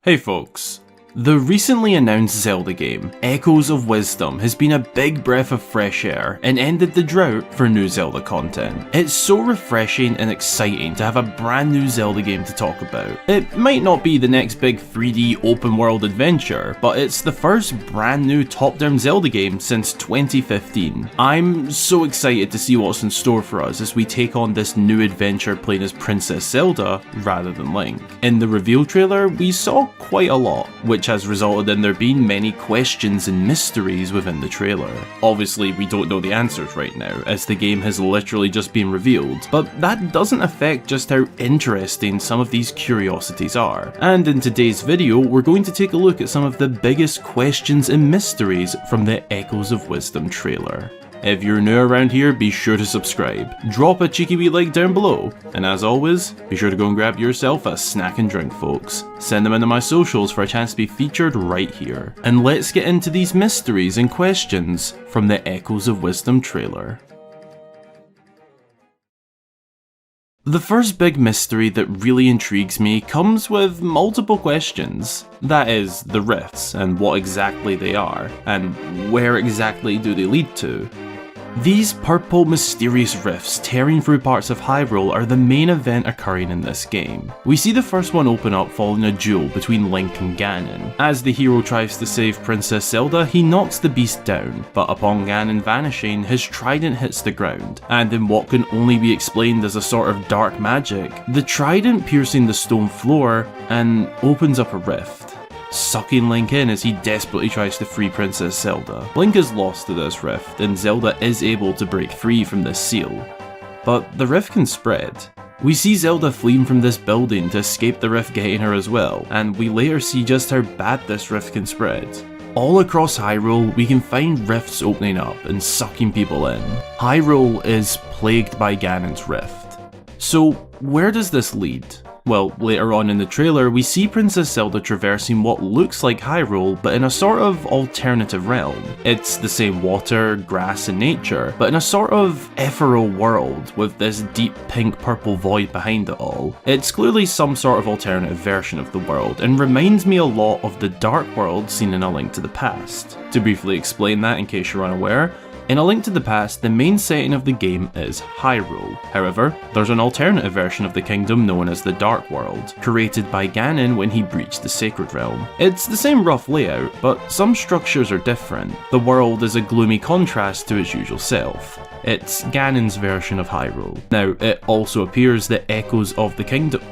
Hey folks. The recently announced Zelda game, Echoes of Wisdom, has been a big breath of fresh air and ended the drought for new Zelda content. It's so refreshing and exciting to have a brand new Zelda game to talk about. It might not be the next big 3D open world adventure, but it's the first brand new top-down Zelda game since 2015. I'm so excited to see what's in store for us as we take on this new adventure playing as Princess Zelda rather than Link. In the reveal trailer, we saw quite a lot, which has resulted in there being many questions and mysteries within the trailer. Obviously, we don't know the answers right now, as the game has literally just been revealed, but that doesn't affect just how interesting some of these curiosities are. And in today's video, we're going to take a look at some of the biggest questions and mysteries from the Echoes of Wisdom trailer. If you're new around here, be sure to subscribe, drop a cheeky wee like down below, and as always, be sure to go and grab yourself a snack and drink folks. Send them into my socials for a chance to be featured right here. And let's get into these mysteries and questions from the Echoes of Wisdom trailer. The first big mystery that really intrigues me comes with multiple questions. That is, the rifts, and what exactly they are, and where exactly do they lead to. These purple mysterious rifts tearing through parts of Hyrule are the main event occurring in this game. We see the first one open up following a duel between Link and Ganon. As the hero tries to save Princess Zelda, he knocks the beast down, but upon Ganon vanishing, his trident hits the ground, and in what can only be explained as a sort of dark magic, the trident piercing the stone floor and opens up a rift, sucking Link in as he desperately tries to free Princess Zelda. Link is lost to this rift, and Zelda is able to break free from this seal. But the rift can spread. We see Zelda fleeing from this building to escape the rift getting her as well, and we later see just how bad this rift can spread. All across Hyrule, we can find rifts opening up and sucking people in. Hyrule is plagued by Ganon's rift. So where does this lead? Well, later on in the trailer, we see Princess Zelda traversing what looks like Hyrule, but in a sort of alternative realm. It's the same water, grass and nature, but in a sort of ethereal world with this deep pink-purple void behind it all. It's clearly some sort of alternative version of the world, and reminds me a lot of the Dark World seen in A Link to the Past. To briefly explain that in case you're unaware, in A Link to the Past, the main setting of the game is Hyrule. However, there's an alternative version of the kingdom known as the Dark World, created by Ganon when he breached the Sacred Realm. It's the same rough layout, but some structures are different. The world is a gloomy contrast to its usual self. It's Ganon's version of Hyrule. Now, it also appears that Echoes of the Kingdom...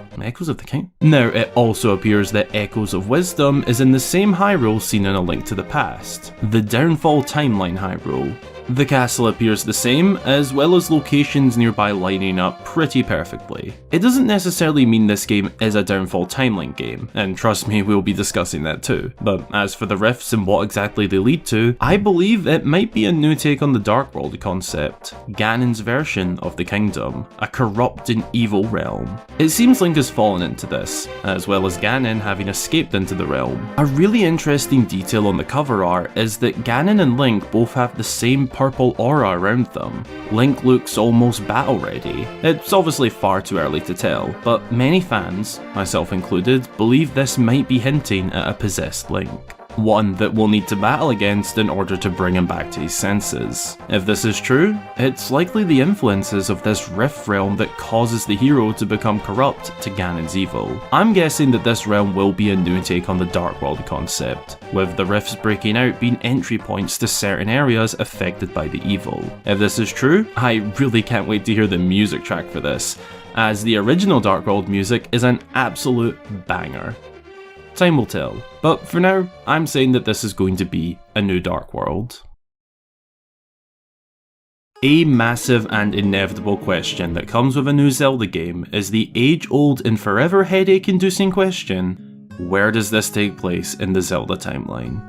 Now, it also appears that Echoes of Wisdom is in the same Hyrule seen in A Link to the Past, the Downfall Timeline Hyrule. The castle appears the same, as well as locations nearby lining up pretty perfectly. It doesn't necessarily mean this game is a Downfall Timeline game, and trust me, we'll be discussing that too. But as for the rifts and what exactly they lead to, I believe it might be a new take on the Dark World concept, Ganon's version of the kingdom, a corrupt and evil realm. It seems Link has fallen into this, as well as Ganon having escaped into the realm. A really interesting detail on the cover art is that Ganon and Link both have the same purple aura around them. Link looks almost battle ready. It's obviously far too early to tell, but many fans, myself included, believe this might be hinting at a possessed Link. One that we'll need to battle against in order to bring him back to his senses. If this is true, it's likely the influences of this rift realm that causes the hero to become corrupt to Ganon's evil. I'm guessing that this realm will be a new take on the Dark World concept, with the rifts breaking out being entry points to certain areas affected by the evil. If this is true, I really can't wait to hear the music track for this, as the original Dark World music is an absolute banger. Time will tell, but for now, I'm saying that this is going to be a new Dark World. A massive and inevitable question that comes with a new Zelda game is the age-old and forever headache-inducing question: where does this take place in the Zelda timeline?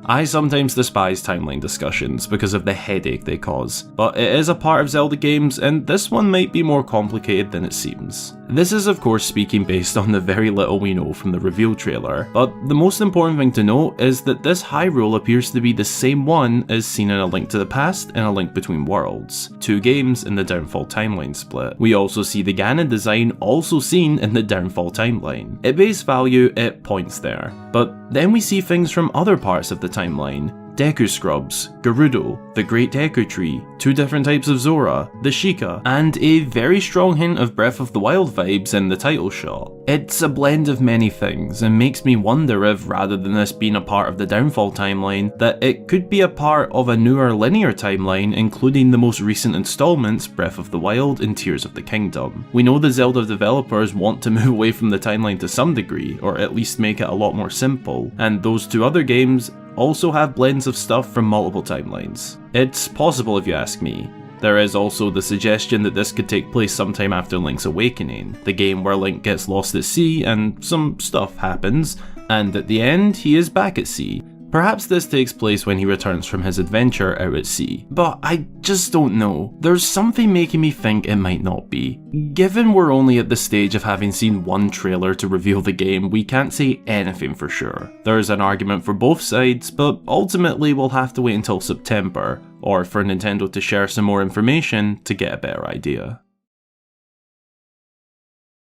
I sometimes despise timeline discussions because of the headache they cause, but it is a part of Zelda games, and this one might be more complicated than it seems. This is of course speaking based on the very little we know from the reveal trailer, but the most important thing to note is that this Hyrule appears to be the same one as seen in A Link to the Past and A Link Between Worlds, two games in the Downfall timeline split. We also see the Ganon design also seen in the Downfall timeline. At base value, it points there, but then we see things from other parts of the timeline. Deku Scrubs, Gerudo, the Great Deku Tree, two different types of Zora, the Sheikah, and a very strong hint of Breath of the Wild vibes in the title shot. It's a blend of many things and makes me wonder if, rather than this being a part of the Downfall timeline, that it could be a part of a newer linear timeline including the most recent installments, Breath of the Wild and Tears of the Kingdom. We know the Zelda developers want to move away from the timeline to some degree, or at least make it a lot more simple, and those two other games also have blends of stuff from multiple timelines. It's possible if you ask me. There is also the suggestion that this could take place sometime after Link's Awakening, the game where Link gets lost at sea and some stuff happens, and at the end he is back at sea. Perhaps this takes place when he returns from his adventure out at sea, but I just don't know. There's something making me think it might not be. Given we're only at the stage of having seen one trailer to reveal the game, we can't say anything for sure. There's an argument for both sides, but ultimately we'll have to wait until September, or for Nintendo to share some more information to get a better idea.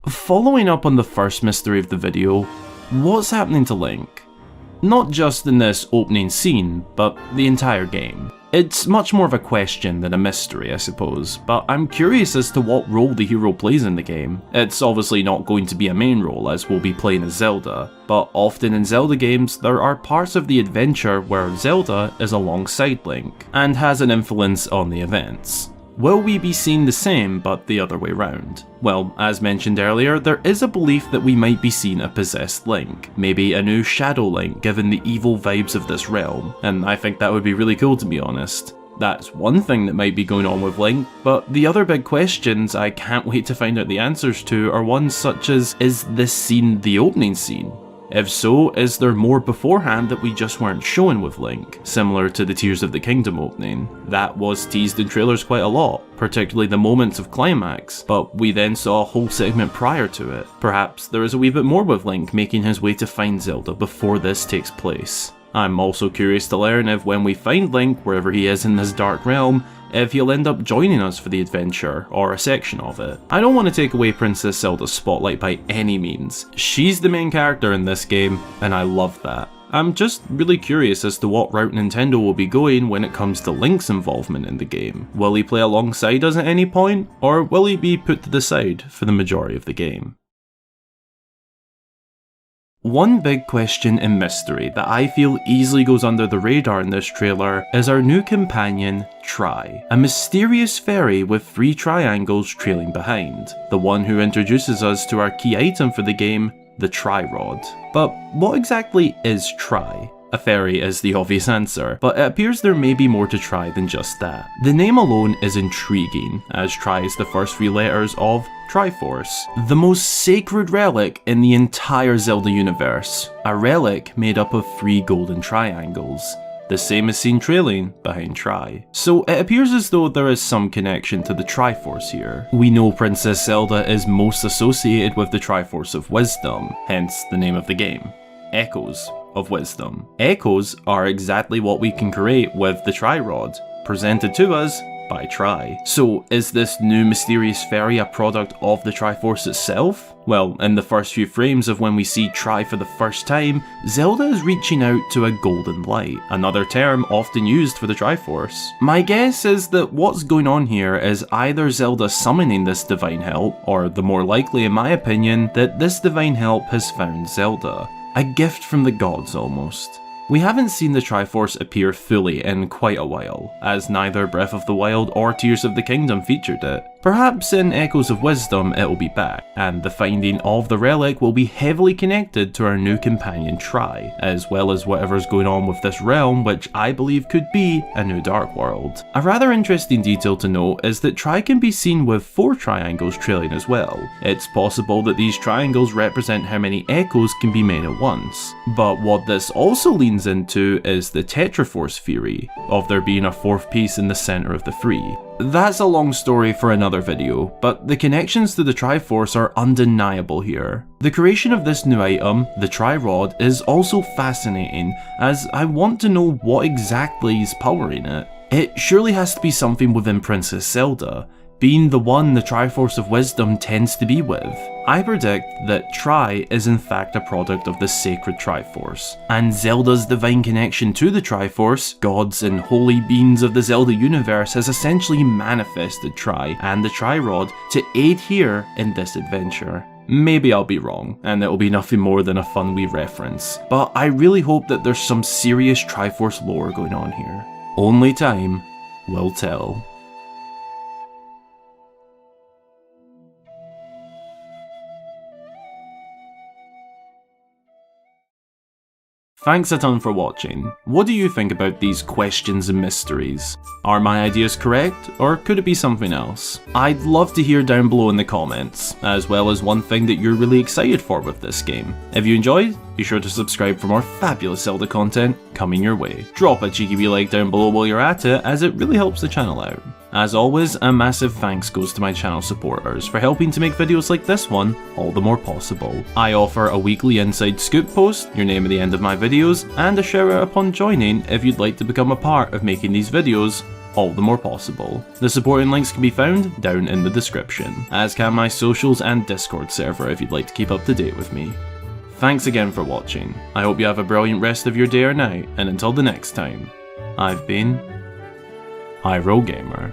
Following up on the first mystery of the video, what's happening to Link? Not just in this opening scene, but the entire game. It's much more of a question than a mystery, I suppose, but I'm curious as to what role the hero plays in the game. It's obviously not going to be a main role, as we'll be playing as Zelda, but often in Zelda games there are parts of the adventure where Zelda is alongside Link, and has an influence on the events. Will we be seeing the same, but the other way round? Well, as mentioned earlier, there is a belief that we might be seeing a possessed Link, maybe a new Shadow Link given the evil vibes of this realm, and I think that would be really cool to be honest. That's one thing that might be going on with Link, but the other big questions I can't wait to find out the answers to are ones such as, is this scene the opening scene? If so, is there more beforehand that we just weren't showing with Link, similar to the Tears of the Kingdom opening? That was teased in trailers quite a lot, particularly the moments of climax, but we then saw a whole segment prior to it. Perhaps there is a wee bit more with Link making his way to find Zelda before this takes place. I'm also curious to learn if when we find Link, wherever he is in this dark realm, if he'll end up joining us for the adventure, or a section of it. I don't want to take away Princess Zelda's spotlight by any means. She's the main character in this game, and I love that. I'm just really curious as to what route Nintendo will be going when it comes to Link's involvement in the game. Will he play alongside us at any point, or will he be put to the side for the majority of the game? One big question and mystery that I feel easily goes under the radar in this trailer is our new companion, Tri, a mysterious fairy with 3 triangles trailing behind, the one who introduces us to our key item for the game, the Tri-Rod. But what exactly is Tri? A fairy is the obvious answer, but it appears there may be more to Tri than just that. The name alone is intriguing, as Tri is the first 3 letters of Triforce, the most sacred relic in the entire Zelda universe. A relic made up of 3 golden triangles, the same as seen trailing behind Tri. So it appears as though there is some connection to the Triforce here. We know Princess Zelda is most associated with the Triforce of Wisdom, hence the name of the game, Echoes of Wisdom. Echoes are exactly what we can create with the Tri-Rod, presented to us by Tri. So is this new mysterious fairy a product of the Triforce itself? Well, in the first few frames of when we see Tri for the first time, Zelda is reaching out to a golden light, another term often used for the Triforce. My guess is that what's going on here is either Zelda summoning this divine help, or the more likely in my opinion, that this divine help has found Zelda. A gift from the gods almost. We haven't seen the Triforce appear fully in quite a while, as neither Breath of the Wild or Tears of the Kingdom featured it. Perhaps in Echoes of Wisdom it will be back, and the finding of the relic will be heavily connected to our new companion Tri, as well as whatever's going on with this realm, which I believe could be a new Dark World. A rather interesting detail to note is that Tri can be seen with 4 triangles trailing as well. It's possible that these triangles represent how many echoes can be made at once. But what this also leans into is the Tetraforce theory, of there being a 4th piece in the centre of the 3. That's a long story for another video, but the connections to the Triforce are undeniable here. The creation of this new item, the Tri-Rod, is also fascinating, as I want to know what exactly is powering it. It surely has to be something within Princess Zelda, being the one the Triforce of Wisdom tends to be with. I predict that Tri is in fact a product of the sacred Triforce, and Zelda's divine connection to the Triforce, gods and holy beings of the Zelda universe, has essentially manifested Tri and the Tri-Rod to aid here in this adventure. Maybe I'll be wrong, and it'll be nothing more than a fun wee reference, but I really hope that there's some serious Triforce lore going on here. Only time will tell. Thanks a ton for watching. What do you think about these questions and mysteries? Are my ideas correct, or could it be something else? I'd love to hear down below in the comments, as well as one thing that you're really excited for with this game. If you enjoyed, be sure to subscribe for more fabulous Zelda content coming your way. Drop a cheeky wee like down below while you're at it, as it really helps the channel out. As always, a massive thanks goes to my channel supporters for helping to make videos like this one all the more possible. I offer a weekly inside scoop post, your name at the end of my videos, and a shout out upon joining if you'd like to become a part of making these videos all the more possible. The supporting links can be found down in the description, as can my socials and Discord server if you'd like to keep up to date with me. Thanks again for watching. I hope you have a brilliant rest of your day or night, and until the next time, I've been Hyrule Gamer.